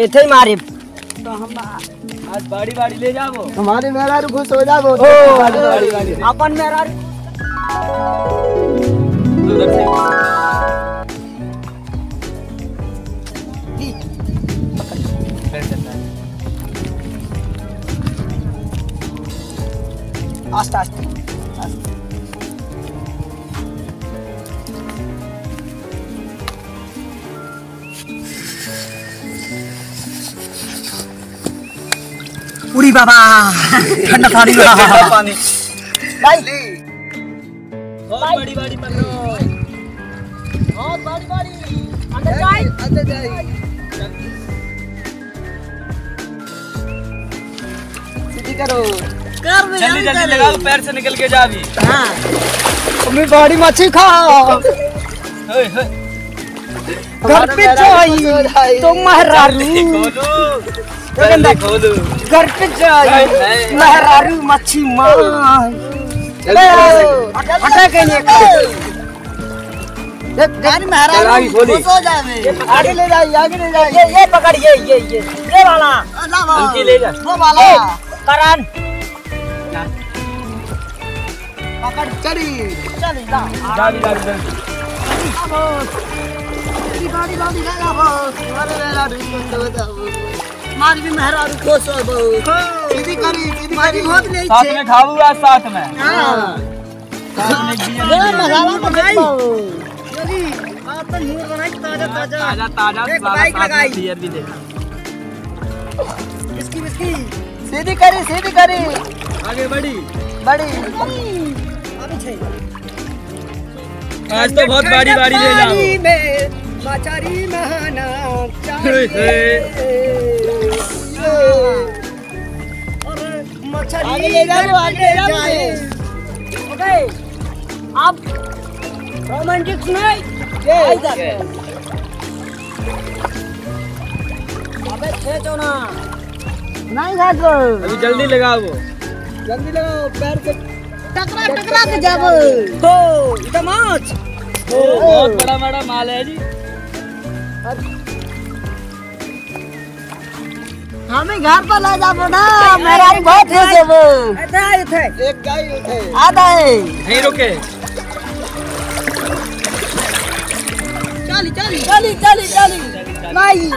इथे मारे तो हम आज बाड़ी बाड़ी ले जाओ हमारे मेहरारू खुश हो जाओ अपन मेहरारू उधर से आस्ते आस्ते उड़ी बाबा ठंडा पानी पानी भाई बहुत बड़ी बड़ी पकड़ो बहुत बड़ी बड़ी अंदर जाए सीधी करो कर जल्दी जल्दी लगाओ पैर से निकल के जा अभी। हां तुम्हें बड़ी मच्छी खाओ होय होय घर पे जाई तो महरारू पहले खोलो घर पे जाई महरारू मच्छी मार हटा के नहीं गाड़ी महरारू खुश हो जावे आगे ले जाए ये पकड़ ये वाला हल्की ले जा वो वाला करण पकड़ चली चली जा गाड़ी गाड़ी लगा बस अरे महरारू मार भी महरारू खुश हो बहुत सीधी करी बहुत ले साथ में खाओ आज साथ में हां ये मसाला पकाई जल्दी आप तो नूर बनाई ताजा ताजा ताजा एक बाइक लगाई बियर भी दे इसकी सीधी करी आगे बड़ी अभी छे आज तो बहुत बारी बारी ले जाओ मचारी महाना और मछली आगे ले जाओ ओके अब रोमांटिक नहीं अबे खेचो ना नहीं खाओ अभी जल्दी लगाओ पैर से टकरा के जाओ तो इधर माछ बहुत बड़ा माल है जी। हमें घर पर ले जाओ ना मेरा बहुत खुश है वो इधर एक गाय उठे आधा है नहीं रुके चली नहीं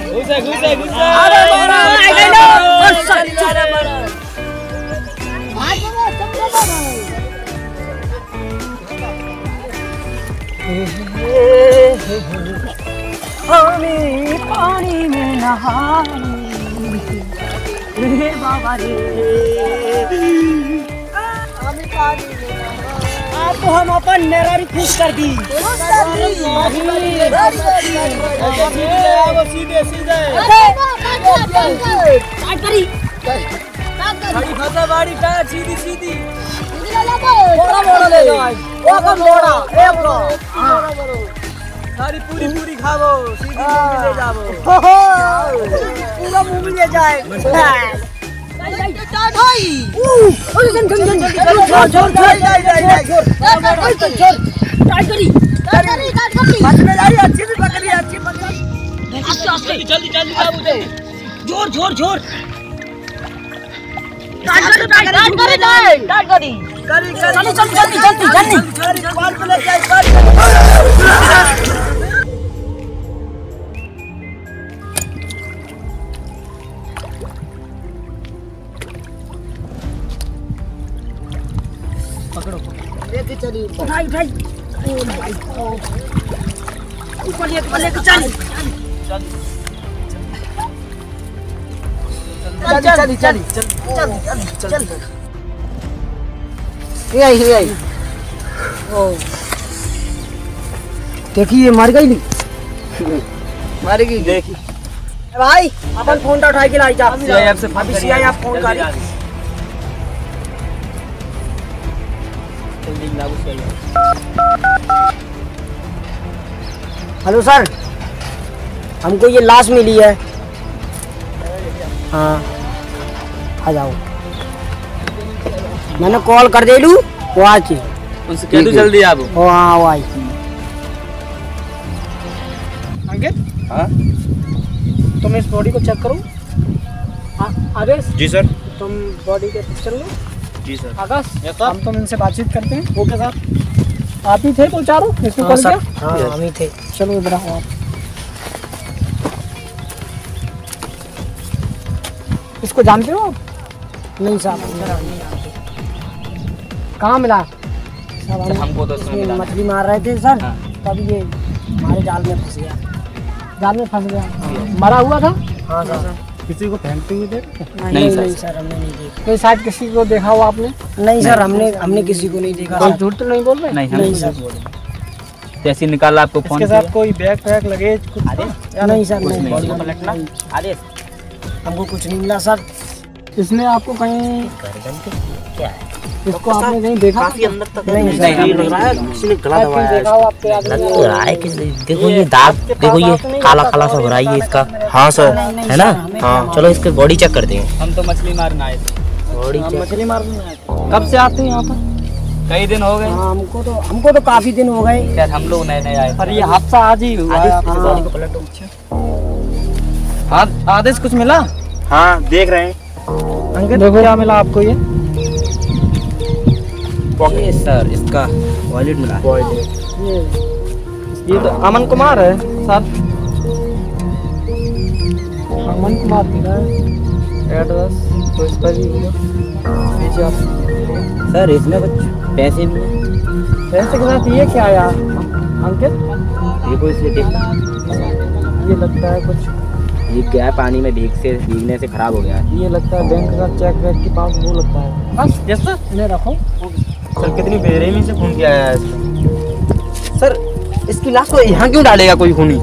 घुसे अरे बड़ा आ गई लो पानी में नहाए बाबा रे आपको हम अपन मेहरारू खुश कर दी बाड़ी सीधी बड़ा ले लो सारी पूरी खाओ सीधी मुंह ले जाओ पूरा मुंह में ले जाए जोर पकड़ो लेके चली उठाई ऊपर लेके चल ये ओ देखिए मर गई नहीं मारेगी देखी भाई अपन फोन उठा के लाई जा सीआईएफ से फोन अभी सीआईएफ फोन कर हेलो सर हमको ये लाश मिली है हाँ आ जाओ मैंने कॉल कर दे लू वो आके उनसे कह दो जल्दी आओ हाँ वो आई अंकित हाँ तुम इस बॉडी को चेक करो। आदेश जी सर। तुम बॉडी के पिक्चर लो। जी सर। आकाश Yes, sir. हम तुम इनसे बातचीत करते हैं। Okay sir. आप ही थे वो चारों इसमें कॉल किया? हाँ हम ही थे। चलो इधर आओ आप। इसको जानते हो आप? नहीं साहब नहीं जानते। कहाँ मिला? सर हमको तो इसमें मिला। मछली मार रहे थे सर, हाँ। तब ये हमारे जाल में फंस गया। जाल में फंस गया, मरा हुआ था? हाँ सर। किसी को फेंकते हुए देखा? नहीं सर हमने नहीं देखा। तो शायद किसी को देखा हो आपने? नहीं सर हमने किसी को नहीं देखा। आप झूठ तो नहीं बोल रहे? नहीं सर। जैसे निकाला आपको फोन इसके साथ कोई बैग पैक लगेज कुछ? नहीं सर नहीं। पलटना आदेश हमको कुछ नहीं मिला सर। इसने आपको कहीं क्या है? इसको आपने कहीं देखा? काफी अंदर तक नहीं नहीं सर। लग रहा है किसी ने गला कहीं दबाया देखा हो आपके याद लग नहीं तो रहा है कि देखो ये दाग, देखो ये काला काला सा हो रहा है ये इसका। हाँ सर है ना। हाँ चलो इसकी बॉडी चेक करते हैं। हम तो मछली मारने आए थे। Body check. मछली मारने आए थे। कब से आते हैं यहाँ पर? कई दिन हो गए हाँ हमको तो काफी दिन हो गए। शायद हम लोग नए नए आए और ये हादसा आज ही हुआ है। आदेश बॉडी को पलटो। आदेश कुछ मिला? हाँ देख रहे हैं। अंकित देखो क्या मिला आपको ये? ये सर इसका वॉलेट मिला। ये तो अमन कुमार है सर। अमन कुमार मिला है। एड्रेस तो इसका भी होगा। भेजिए आप। सर इसमें कुछ पैसे भी हैं। पैसे के साथ ये क्या यार अंकित? ये कोई स्लिप, ये लगता है कुछ, ये क्या है पानी में भीगने से खराब हो गया है। ये लगता है बैंक का चेक वेक के पास वो लगता है। बस यस सर। इन्हें रखो। सर कितनी बेरहमी से खून किया है सर। इसकी लाश को यहाँ क्यों डालेगा कोई खूनी?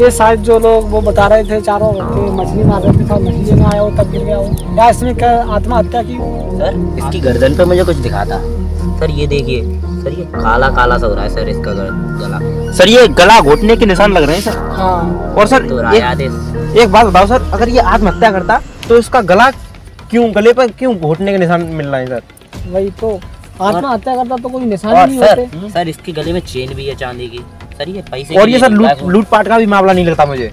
ये शायद जो लोग वो बता रहे थे चारों कि मछली मार रहे थे, सब मछली लेने आया हो तब गिर गया हो, या इसने क्या आत्महत्या की? सर इसकी गर्दन पे मुझे कुछ दिखा था सर। ये देखिए सर, ये काला काला सा हो रहा है सर इसका गला। सर ये गला घोटने के निशान लग रहे हैं सर। हाँ और सर तो एक बात बताओ सर, अगर ये आत्महत्या करता तो इसका गला क्यों, गले पर क्यों घोटने के निशान मिल रहे हैं सर? वही तो, आत्महत्या करता तो कोई निशान और नहीं सर होते। सर इसके गले में चेन भी है चांदी की सर। ये पैसे और के ये लिए सर निकला है लूटपाट का भी मामला नहीं लगता मुझे।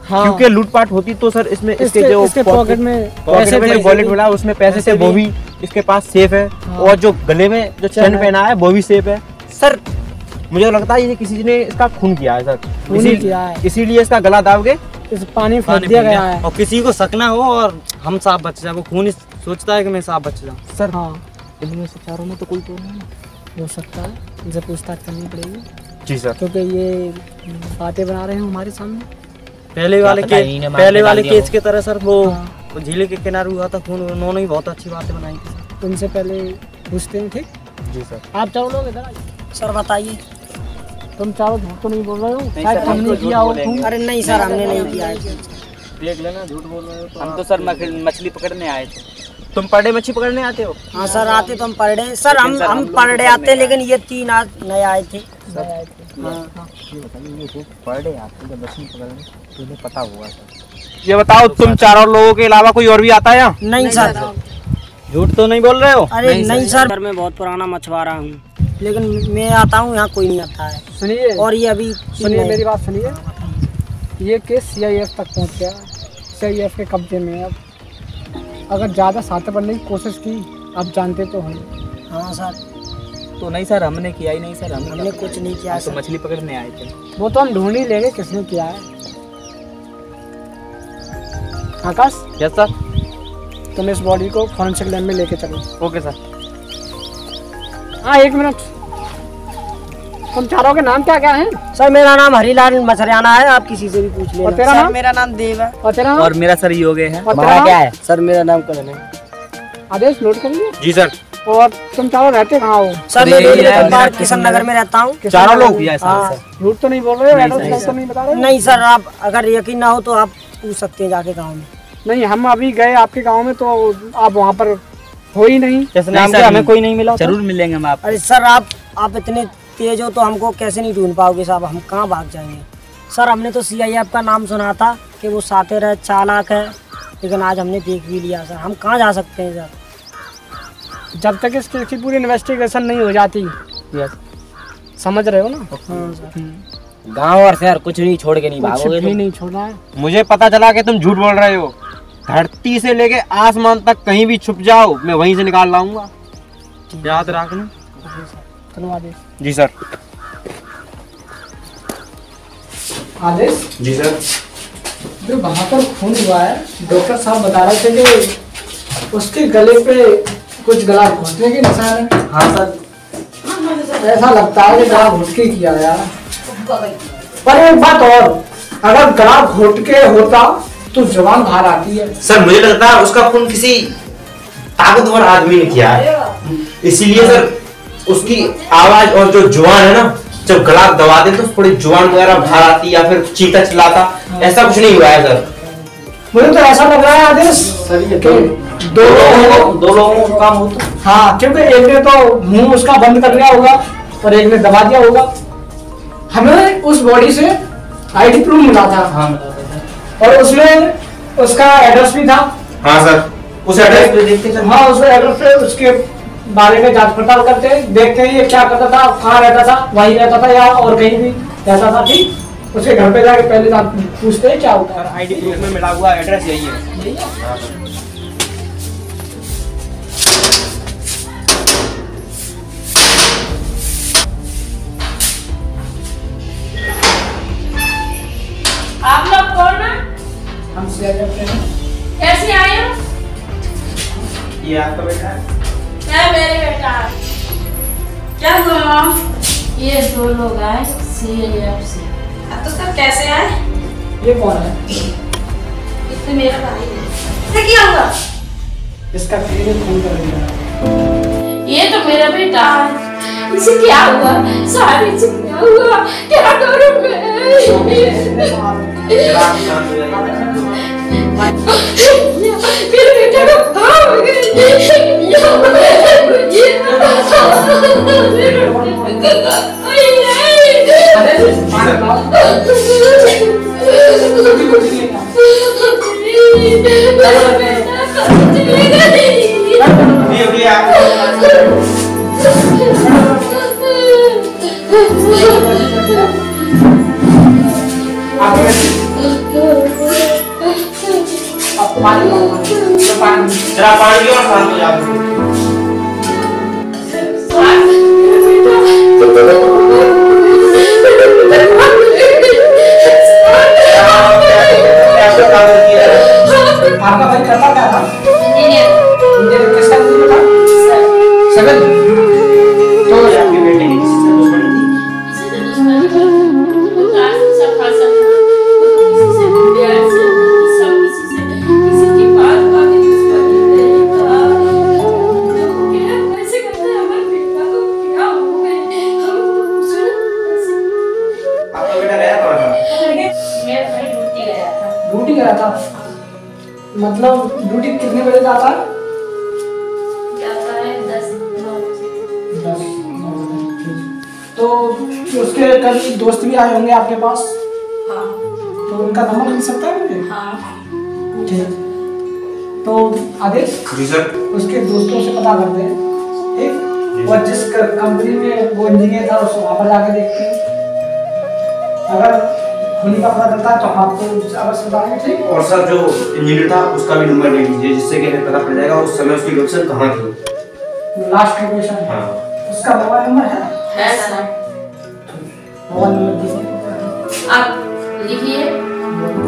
हाँ क्योंकि लूटपाट होती तो सर इसमें इसके जो इसके पॉकेट में पैसे में वॉलेट मिला उसमें पैसे थे, वो भी इसके पास सेफ है। और जो गले में जो चेन पहना है वो भी सेफ है सर। मुझे लगता है ये किसी ने इसका खून किया है सर। खून ही किया है। इसीलिए इसका गला दाब के इस पानी फेंक दिया गया है। और किसी को शक ना हो और हम साफ बच जाए, वो खून सोचता है कि मैं साफ बच जाऊँ। सर। हाँ इनमें से चारों में तो कोई तो नहीं हो सकता है, इनसे पूछताछ करनी पड़ेगी जी सर। क्योंकि ये बातें बना रहे हैं हमारे सामने। पहले पता ही नहीं, मार पहले के वाले डाल दिया केस की तरह सर वो हाँ। झीले के किनारे हुआ था खून, उन्होंने भी बहुत अच्छी बातें बनाई थी। उनसे पहले पूछते हैं, ठीक? जी सर। आप चारों लोग इधर आइए। सर बताइए, तुम चारों झूठ तो नहीं बोल रहे हो? शायद सर, हमने हम तो किया हो। झूठ बोलेंगे। अरे नहीं सर हमने नहीं किया है। देख लेना झूठ बोल रहे हो तो। हम तो सर मछली पकड़ने आए थे। तुम पर डे मच्छी पकड़ने आते हो? हाँ सर आते तो हम पर डे सर, हम पर डे आते, लेकिन ये 3 आज नए आए थे। पर डे आते जब मछली पकड़ने तुम्हें पता होगा सर। ये बताओ तुम चारों लोगों के अलावा कोई और भी आता है यहाँ? नहीं सर। झूठ तो नहीं बोल रहे हो? अरे नहीं सर, मैं बहुत पुराना मछुआरा हूँ, लेकिन मैं आता हूँ यहाँ कोई नहीं आता है। सुनिए और ये अभी सुनिए मेरी बात सुनिए। ये केस CIF तक पहुँच गया, CIF के कब्जे में। अब अगर ज़्यादा साथ बनने की कोशिश की, आप जानते तो हैं। हाँ सर तो नहीं सर, हमने किया ही नहीं सर। हमने कुछ नहीं किया हम तो सर। मछली पकड़ने आए थे। वो तो हम ढूंढ ही लेंगे किसने किया है। आकाश यस सर। तुम इस बॉडी को फॉरेंसिक लैब में लेके चलो। Okay sir. हाँ 1 मिनट, तुम चारों के नाम क्या क्या हैं? सर मेरा नाम हरीलाल मछरियाना है, आप किसी से भी पूछ लेना। और तेरा नाम? मेरा नाम देव है। और तेरा नाम? और मेरा सर योगे है। और तेरा नाम? क्या है? सर मेरा नाम करण है। आदेश नोट करिए। जी सर। और तुम चारों रहते कहाँ हो? सर मैं किशन नगर में रहता हूँ। चारों लोग? हाँ। झूठ तो नहीं बोल रहे हो? एड्रेस तो नहीं बता रहे हो? नहीं सर, आप अगर यकीन ना हो तो आप पूछ सकते हैं जाके गाँव में। नहीं, हम अभी गए आपके गांव में तो आप वहाँ पर हो ही नहीं। जैसे नहीं नाम सर, क्या हमें कोई नहीं मिला? जरूर मिलेंगे हम आप। अरे सर आप इतने तेज हो तो हमको कैसे नहीं ढूंढ पाओगे साहब, हम कहाँ भाग जाएंगे? सर हमने तो CIF का नाम सुना था कि वो सातिर है, चालाक है, लेकिन आज हमने देख भी लिया सर। हम कहाँ जा सकते हैं सर? जब तक इसकी पूरी इन्वेस्टिगेशन नहीं हो जाती, समझ रहे हो ना? हाँ सर। गांव और शहर कुछ नहीं छोड़ के नहीं कुछ भागोगे भी तुम। नहीं छोड़ा है। मुझे पता चला कि तुम झूठ बोल रहे हो। धरती से लेके आसमान तक कहीं भी छुप जाओ, मैं वहीं से निकाल लाऊंगा, याद रखना। चलो आदेश। जी सर। आदेश जी सर। जो वहाँ पर खून हुआ है, डॉक्टर साहब बता रहे थे कि उसके गले पे कुछ गला घोटने के निशान है। हाँ सर। ऐसा लगता है कि गला घोट के किया यार। पर एक बात और, अगर गला घोट के होता तो जवान बाहर आती है। सर मुझे लगता है उसका खून किसी ताकतवर आदमी ने किया है, इसीलिए सर उसकी आवाज और जो जुबान है ना, जब गला दबा दे तो थोड़ी जुबान वगैरह बाहर आती या फिर चीता चिल्लाता, ऐसा कुछ नहीं हुआ है सर। मुझे तो ऐसा लग रहा है आदेश कि दो लोगों का काम होता। हाँ, क्योंकि एक ने तो मुंह उसका बंद कर लिया होगा और एक ने दबा दिया होगा। हमें उस बॉडी से आईडी प्रूफ मिला था। हाँ और उसमें उसका एड्रेस भी था। हाँ सर, उस एड्रेस पे देखते सर। हाँ, उस एड्रेस पे उसके बारे में जांच पड़ताल करते हैं, देखते हैं ये क्या करता था, कहाँ रहता था, वहीं रहता था या और कहीं भी रहता था। ठीक, उसके घर पे जाके पहले पूछते हैं क्या होता है। आईडी प्रूफ में मिला हुआ एड्रेस यही है। आप लोग कौन है? हम सीआईएफ हैं। कैसे आए हो? ये आपका बेटा है? क्या मेरे बेटा? क्या हुआ माम? ये दो लोग आए सीआईएफ से। तो सर कैसे आए? ये कौन है? इससे मेरा भाई है। इससे क्या हुआ? इसका क्लिनिक फोन कर दिया। ये तो मेरा बेटा है। इसे क्या हुआ? सारी से क्या हुआ? क्या करूं मैं? मेरे बेटे को कहाँ हो गई? जरा पानी और शांत हो जाओ। आपका भाई करता क्या था? इंजीनियर। किसका इंजीनियर था? सगन। तो आपके बेटे की किसी से दुश्मनी थी? आपका बेटा गया कहाँ था? ड्यूटी गया था। मतलब ड्यूटी कितने बजे जाता है? 10 तो उसके कल दोस्त भी आए होंगे आपके पास, तो उनका नंबर मिल सकता है मुझे? ठीक। तो आदेश जी सर। उसके दोस्तों से पता करते हैं, ठीक? और जिस कंपनी में वो इंजीनियर था उसको वहाँ पर जाके देखते हैं। अगर खूनी का पता चलता है तो आपको अवश्य बताएंगे, ठीक? और सर जो इंजीनियर था उसका भी नंबर ले लीजिए, जिससे कि हमें पता पड़ जाएगा उस समय उसकी लोकेशन कहाँ थी। Last location. हाँ। उसका मोबाइल नंबर है? है सर। मोबाइल नंबर दीजिए। आप लिखिए।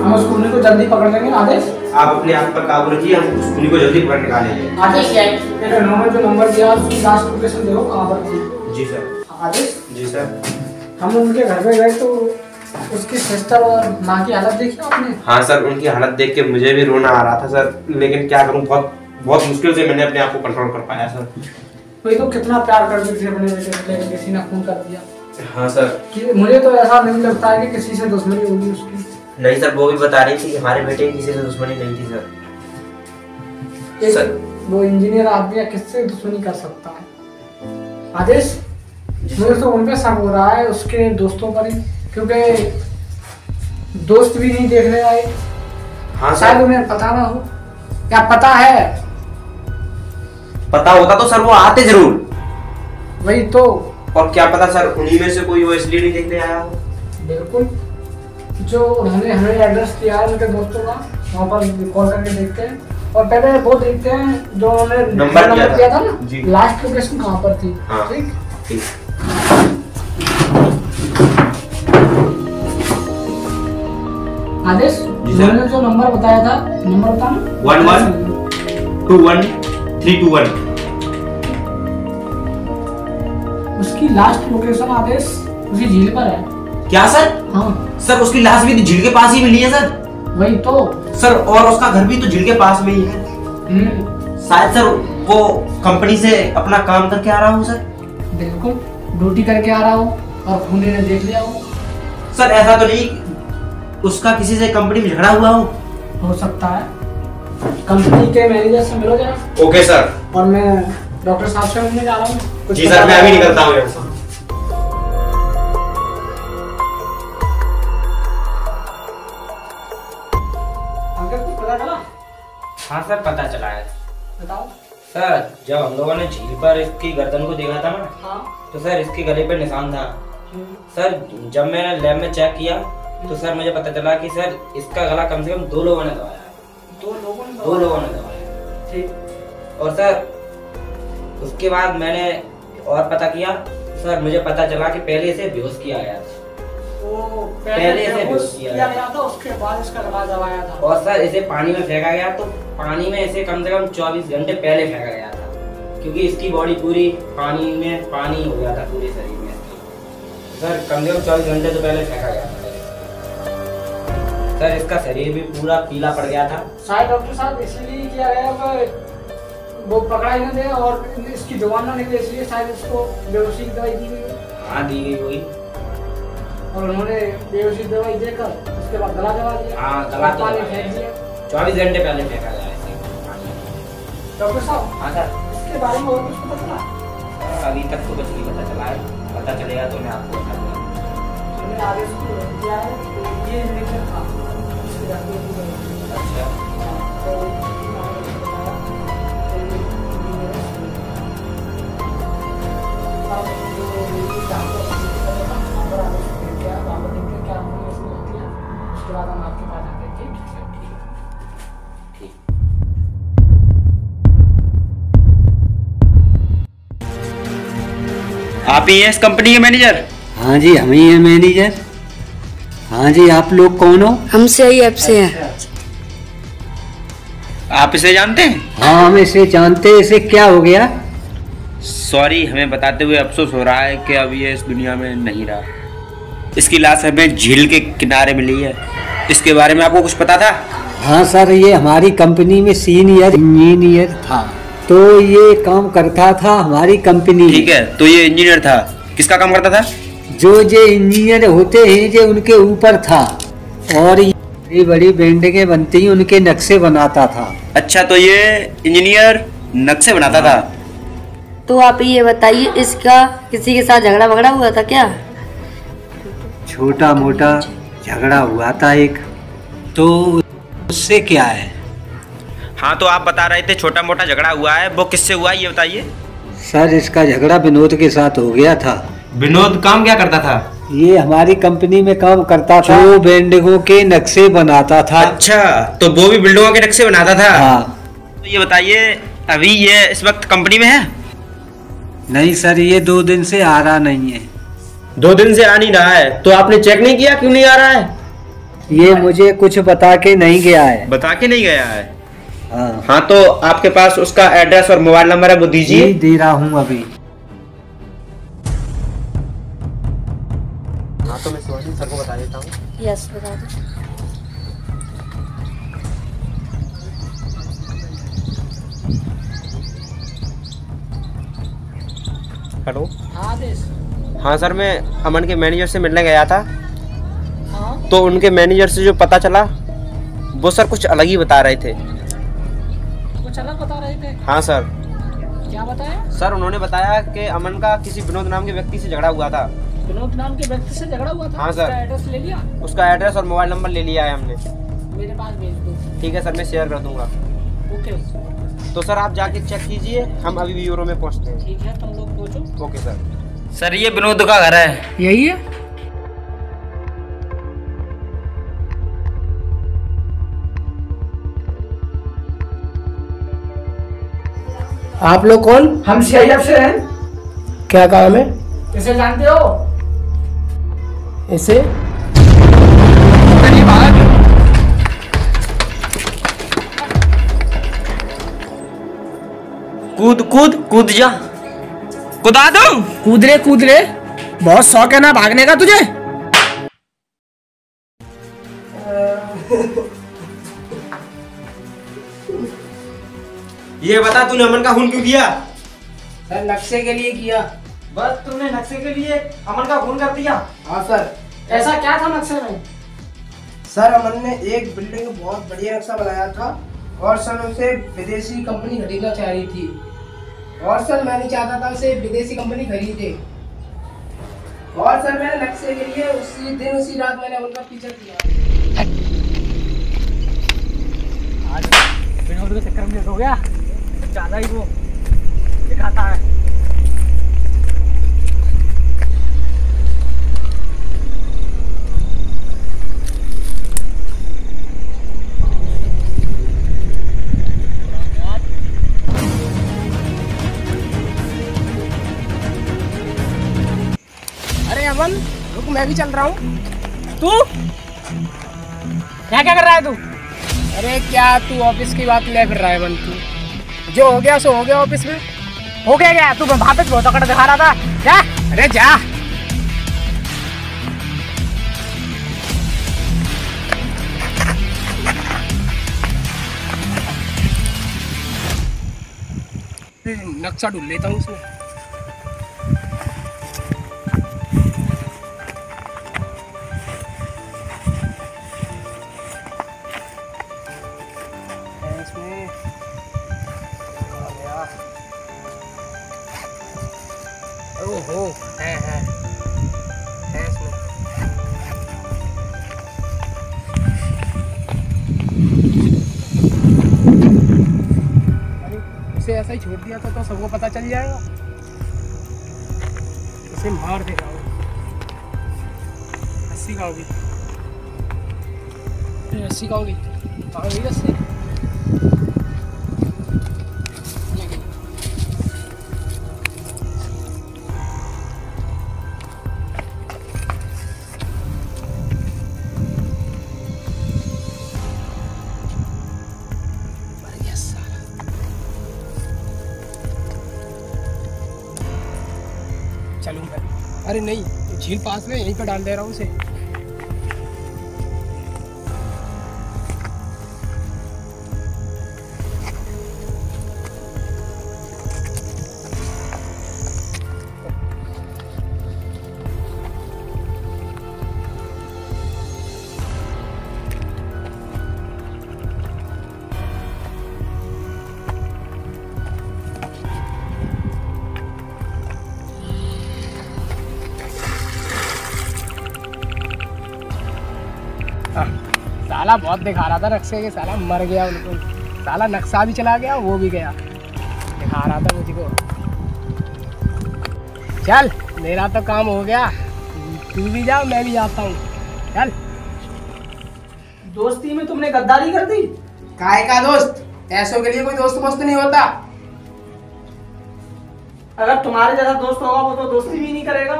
हम उस खूनी को जल्दी पकड़ लेंगे। आदेश आप अपने आप पर काबू रखिए, हम उस खूनी को जल्दी पकड़ निकालेंगे। आदेश ठीक है। एक नंबर जो नंबर दिया उसकी लास्ट लोकेशन देखो कहाँ पर थी। जी सर। आदेश जी सर। हम उनके घर पे गए तो उसकी सिस्टर और माँ की हालत देखी आपने? हाँ सर, उनकी हालत देख के मुझे भी रोना आ रहा था सर, लेकिन क्या करूँ, बहुत मुश्किल से मैंने अपने आप को कंट्रोल कर पाया सर। वही तो, कितना प्यार करते थे अपने बेटे से, लेकिन किसी ने खून कर दिया। हाँ सर। कि मुझे तो ऐसा नहीं लगता है कि किसी से दुश्मनी होगी उसकी। नहीं सर, वो भी बता रही थी कि हमारे बेटे की किसी से दुश्मनी नहीं थी सर। एक सर। वो इंजीनियर आदमी किससे दुश्मनी कर सकता है? आदेश मुझे तो उन पे शक हो रहा है, उसके दोस्तों पर ही, क्योंकि दोस्त भी नहीं देखने आए। हाँ शायद सर। उन्हें पता ना हो, क्या पता है? पता होता तो सर वो आते जरूर। वही तो। और क्या पता सर उन्हीं में से कोई वो इसलिए नहीं देखने आया हो। बिल्कुल, जो उन्होंने हमें एड्रेस दिया है उनके दोस्तों का, वहाँ पर कॉल करके देखते हैं और पहले वो देखते हैं जो उन्होंने नंबर दिया था ना, जी। लास्ट लोकेशन कहाँ पर थी। हाँ। ठीक, ठीक। आदेश, उन्होंने जो नंबर बताया था, नंबर बताना। 112131। उसकी लास्ट लोकेशन आदेश उसी झील पर है। क्या सर? हाँ सर उसकी लाश भी झील के पास ही मिली है सर। वही तो। सर और उसका घर भी तो झील के पास में ही है। शायद सर वो कंपनी से अपना काम करके आ रहा हूँ सर। बिल्कुल, ड्यूटी करके आ रहा हूँ और खूनी ने देख लिया हो। सर ऐसा तो नहीं उसका किसी से कंपनी में झगड़ा हुआ हो सकता है। कंपनी के मैनेजर से मिलो जरा। Okay sir. और मैं डॉक्टर साहब से मिलने जा रहा हूँ। जी सर, मैं अभी निकलता हूँ यहाँ से। अंकल कुछ पता चला? हाँ सर, पता चला है। बताओ। सर जब हम लोगों ने झील पर इसकी गर्दन को देखा था ना, हाँ। तो सर इसके गले पे निशान था। सर जब मैंने लैब में चेक किया तो सर मुझे पता चला कि सर इसका गला कम से कम 2 लोगों ने दबाया है। 2 लोगों ने 2 लोगों ने दबाया है। ठीक। और सर उसके बाद मैंने और पता किया, सर मुझे पता चला कि पहले इसे बेहोश किया गया था। वो पहले से बेहोश किया गया था, उसके बाद इसका गला दबाया था। और सर इसे पानी में फेंका गया, तो पानी में इसे कम से कम 24 घंटे पहले फेंका गया था, क्योंकि इसकी बॉडी पूरी पानी में पानी हो गया था पूरे शरीर में इसके। सर कम से कम 24 घंटे तो पहले फेंका गया था सर। इसका शरीर भी पूरा पीला पड़ गया था। शायद डॉक्टर साहब इसलिए किया गया कि वो पकड़ा ही ना दे और इसकी जुबान ना निकले, इसलिए शायद इसको बेहोशी की दवाई दी गई। हाँ दी गई वही। और उन्होंने बेहोशी दवाई देकर उसके बाद गला दबा दिया। हाँ गला तो पानी दबा फेंक दिया। दिया। 24 घंटे पहले फेंका गया इसे। डॉक्टर साहब, हाँ सर। इसके बारे में और कुछ पता चला? अभी तक तो कुछ नहीं पता चला है, पता चलेगा तो मैं आपको बता दूंगा। हमने आगे इसको किया है, तो ये इंजेक्शन था। इसके डॉक्टर को अच्छा तो उन्होंने बताया अब जो डॉक्टर उसके बाद हम आपके पास आते हैं। ठीक। आप ही हैं इस कंपनी के मैनेजर? हाँ जी, हम ही हैं मैनेजर। हाँ जी, आप लोग कौन हो? हम CIF से हैं। आप इसे जानते हैं? हाँ, हम इसे जानते हैं। इसे क्या हो गया? सॉरी, हमें बताते हुए अफसोस हो रहा है कि अब ये इस दुनिया में नहीं रहा। इसकी लाश हमें झील के किनारे मिली है। इसके बारे में आपको कुछ पता था? हाँ सर, ये हमारी कंपनी में सीनियर इंजीनियर था, तो ये काम करता था हमारी कंपनी में। ठीक है, तो ये इंजीनियर था। किसका काम करता था? जो इंजीनियर होते हैं जो उनके ऊपर था, और बड़ी बड़ी बिल्डिंगें बनती हैं उनके नक्शे बनाता था। अच्छा, तो ये इंजीनियर नक्शे बनाता था। तो आप ये बताइए, इसका किसी के साथ झगड़ा वगड़ा हुआ था क्या? छोटा मोटा झगड़ा हुआ था एक, तो उससे क्या है? हाँ, तो आप बता रहे थे छोटा मोटा झगड़ा हुआ है, वो किससे हुआ ये बताइए। सर इसका झगड़ा विनोद के साथ हो गया था। विनोद काम क्या करता था? ये हमारी कंपनी में काम करता था, जो बिल्डिंगों के नक्शे बनाता था। अच्छा, तो वो भी बिल्डिंगों के नक्शे बनाता था। हाँ। तो ये बताइए, अभी ये इस वक्त कंपनी में है? नहीं सर, ये 2 दिन से आ रहा नहीं है। 2 दिन से आ नहीं रहा है, तो आपने चेक नहीं किया क्यों नहीं आ रहा है? ये मुझे कुछ बता के नहीं गया है। बता के नहीं गया है? हाँ, हाँ, तो आपके पास उसका एड्रेस और मोबाइल नंबर है, वो दीजिए। दे रहा हूँ अभी। हाँ, तो मैं शिवाजी सर को बता देता हूँ। यस, बता दो। हेलो। आदेश। हाँ सर, मैं अमन के मैनेजर से मिलने गया था। हाँ, तो उनके मैनेजर से जो पता चला, वो सर कुछ अलग ही बता रहे थे। कुछ अलग बता रहे थे? हाँ सर। क्या बताया? सर उन्होंने बताया कि अमन का किसी विनोद नाम के व्यक्ति से झगड़ा हुआ था। विनोद नाम के व्यक्ति से झगड़ा हुआ था? हाँ सर। उसका एड्रेस ले लिया? उसका एड्रेस और मोबाइल नंबर ले लिया है हमने। मेरे पास भेज दो। ठीक है सर, मैं शेयर कर दूंगा। ओके। तो सर आप जाके चेक कीजिए, हम अभी ब्यूरो में पहुंचते हैं। ठीक है, तुम लोग पहुंचो। Okay sir. सर ये विनोद का घर है। यही है? आप लोग कौन? हम सीआईएफ से हैं। क्या काम है? इसे जानते हो? इसे कूद कूद कूद जा, कुदा दूं। कूद रे, बहुत शौक है ना भागने का तुझे? ये बता तूने अमन का खून क्यों किया? सर नक्शे के लिए किया। बस तुमने नक्शे के लिए अमन का खून कर दिया? हाँ सर। ऐसा क्या था नक्शे में? सर अमन ने एक बिल्डिंग का बहुत बढ़िया नक्शा बनाया था और सर उसे विदेशी कंपनी खरीदना चाह रही थी और सर मैं नहीं चाहता था उसे विदेशी कंपनी खरीदे और सर मैंने नक्शे के लिए उसी दिन उसी रात मैंने उनका पीछा किया। आज विनोद के चक्कर में हो गया, ज्यादा ही वो दिखाता है। अरे अमन रुक, मैं भी चल रहा हूँ। तू यहाँ क्या कर रहा है तू? अरे क्या तू ऑफिस की बात ले फिर रहा है अमन? तू जो हो गया सो हो गया ऑफिस में। हो गया क्या? तू वहाँ पे बहुत तकड़ दिखा रहा था। क्या? अरे जा। नक्शा ढूंढ लेता हूँ उसमें। ओहो है इसमें। अरे उसे ऐसा ही छोड़ दिया था तो सबको पता चल जाएगा। इसे मार देगा वो। 80 का होगी, 80 का होगी। कहाँ गई 80? चलूंगा। अरे नहीं, झील पास में, यहीं पर डाल दे रहा हूँ उसे। साला बहुत दिखा रहा था नक्शे के, साला मर गया उनको। साला नक्शा भी चला गया, वो भी गया। दिखा रहा था मुझको। चल मेरा तो काम हो गया, तू भी जा, मैं भी जाता हूँ। चल। दोस्ती में तुमने गद्दारी कर दी। काय का दोस्त? पैसों के लिए कोई दोस्त वोस्त नहीं होता। अगर तुम्हारे जैसा दोस्त होगा वो तो दोस्ती भी नहीं करेगा।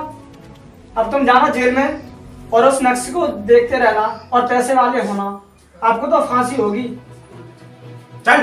अब तुम जाना जेल में और उस नक्शे को देखते रहना और पैसे वाले होना, आपको तो फांसी होगी। चल।